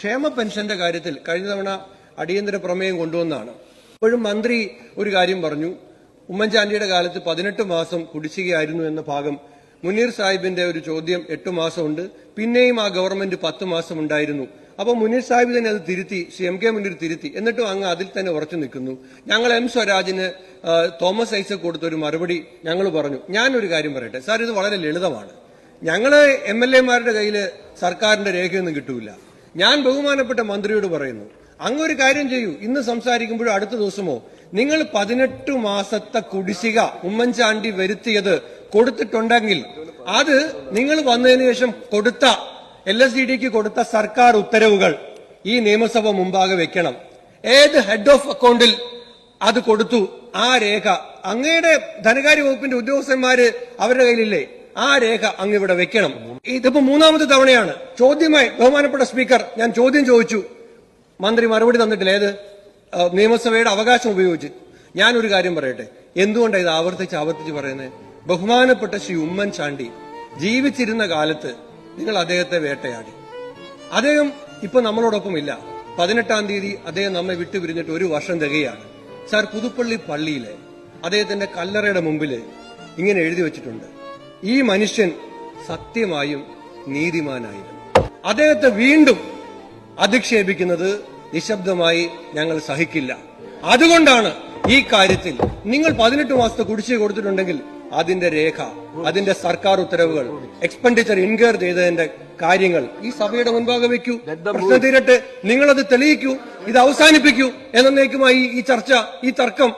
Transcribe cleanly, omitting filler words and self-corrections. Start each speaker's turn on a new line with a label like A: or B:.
A: ക്ഷേമ പെൻഷന്റെ കാര്യത്തിൽ കഴിഞ്ഞ തവണ അടിയന്തര പ്രമേയം കൊണ്ടുവന്നാണ്. ഇപ്പോഴും മന്ത്രി ഒരു കാര്യം പറഞ്ഞു, ഉമ്മൻചാണ്ടിയുടെ കാലത്ത് 18 മാസം കുടിശ്ശികയായിരുന്നു എന്ന ഭാഗം. മുനീർ സാഹിബിന്റെ ഒരു ചോദ്യം 8 മാസമുണ്ട്, പിന്നെയും ആ ഗവൺമെന്റ് 10 മാസം ഉണ്ടായിരുന്നു. അപ്പോൾ മുനീർ സാഹിബ് തന്നെ അത് തിരുത്തി, ശ്രീ എം കെ മുനീർ തിരുത്തി. എന്നിട്ടും അങ്ങ് അതിൽ തന്നെ ഉറച്ചു നിൽക്കുന്നു. ഞങ്ങൾ എം സ്വരാജിന് തോമസ് ഐസക് കൊടുത്തൊരു മറുപടി ഞങ്ങൾ പറഞ്ഞു. ഞാനൊരു കാര്യം പറയട്ടെ സാർ, ഇത് വളരെ ലളിതമാണ്. ഞങ്ങള് MLA-മാരുടെ കയ്യിൽ സർക്കാരിന്റെ രേഖയൊന്നും കിട്ടൂല. ഞാൻ ബഹുമാനപ്പെട്ട മന്ത്രിയോട് പറയുന്നു, അങ്ങൊരു കാര്യം ചെയ്യൂ, ഇന്ന് സംസാരിക്കുമ്പോഴോ അടുത്ത ദിവസമോ നിങ്ങൾ 18 മാസത്തെ കുടിശ്ശിക ഉമ്മൻചാണ്ടി വരുത്തിയത് കൊടുത്തിട്ടുണ്ടെങ്കിൽ അത് നിങ്ങൾ വന്നതിന് ശേഷം കൊടുത്ത LSDDക്ക് കൊടുത്ത സർക്കാർ ഉത്തരവുകൾ ഈ നിയമസഭ മുമ്പാകെ വെക്കണം. ഏത് ഹെഡ് ഓഫ് അക്കൗണ്ടിൽ അത് കൊടുത്തു ആ രേഖ അങ്ങയുടെ ധനകാര്യ വകുപ്പിന്റെ ഉദ്യോഗസ്ഥന്മാര് അവരുടെ കയ്യിലില്ലേ, ആ രേഖ അങ്ങ് ഇവിടെ വെക്കണം. ഇതിപ്പോ 3ാമത്തെ തവണയാണ് ചോദ്യമായി. ബഹുമാനപ്പെട്ട സ്പീക്കർ, ഞാൻ ചോദ്യം ചോദിച്ചു, മന്ത്രി മറുപടി തന്നിട്ടില്ല. ഏത് നിയമസഭയുടെ അവകാശം ഉപയോഗിച്ച്. ഞാനൊരു കാര്യം പറയട്ടെ, എന്തുകൊണ്ടാണ് ഇത് ആവർത്തിച്ച് പറയുന്നത്? ബഹുമാനപ്പെട്ട ശ്രീ ഉമ്മൻചാണ്ടി ജീവിച്ചിരുന്ന കാലത്ത് നിങ്ങൾ അദ്ദേഹത്തെ വേട്ടയാടി. അദ്ദേഹം ഇപ്പൊ നമ്മളോടൊപ്പം ഇല്ല. 18-ാം തീയതി അദ്ദേഹം നമ്മെ വിട്ടുപിരിഞ്ഞിട്ട് 1 വർഷം തികയാണ്. സാർ, പുതുപ്പള്ളി പള്ളിയിലെ അദ്ദേഹത്തിന്റെ കല്ലറയുടെ മുമ്പിൽ ഇങ്ങനെ എഴുതി വെച്ചിട്ടുണ്ട്, ഈ മനുഷ്യൻ സത്യമായും നീതിമാനായിരുന്നു. അദ്ദേഹത്തെ വീണ്ടും അധിക്ഷേപിക്കുന്നത് നിശബ്ദമായി ഞങ്ങൾ സഹിക്കില്ല. അതുകൊണ്ടാണ് ഈ കാര്യത്തിൽ നിങ്ങൾ 18 മാസത്തെ കുടിശ്ശിക കൊടുത്തിട്ടുണ്ടെങ്കിൽ അതിന്റെ രേഖ, അതിന്റെ സർക്കാർ ഉത്തരവുകൾ, എക്സ്പെൻഡിച്ചർ ഇൻകർ ചെയ്തതിന്റെ കാര്യങ്ങൾ ഈ സഭയുടെ മുൻപാകെ വെക്കൂ. പ്രശ്നം തീരട്ടെ, നിങ്ങളത് തെളിയിക്കൂ, ഇത് അവസാനിപ്പിക്കൂ. എന്നേക്കുമായി ഈ ചർച്ച, ഈ തർക്കം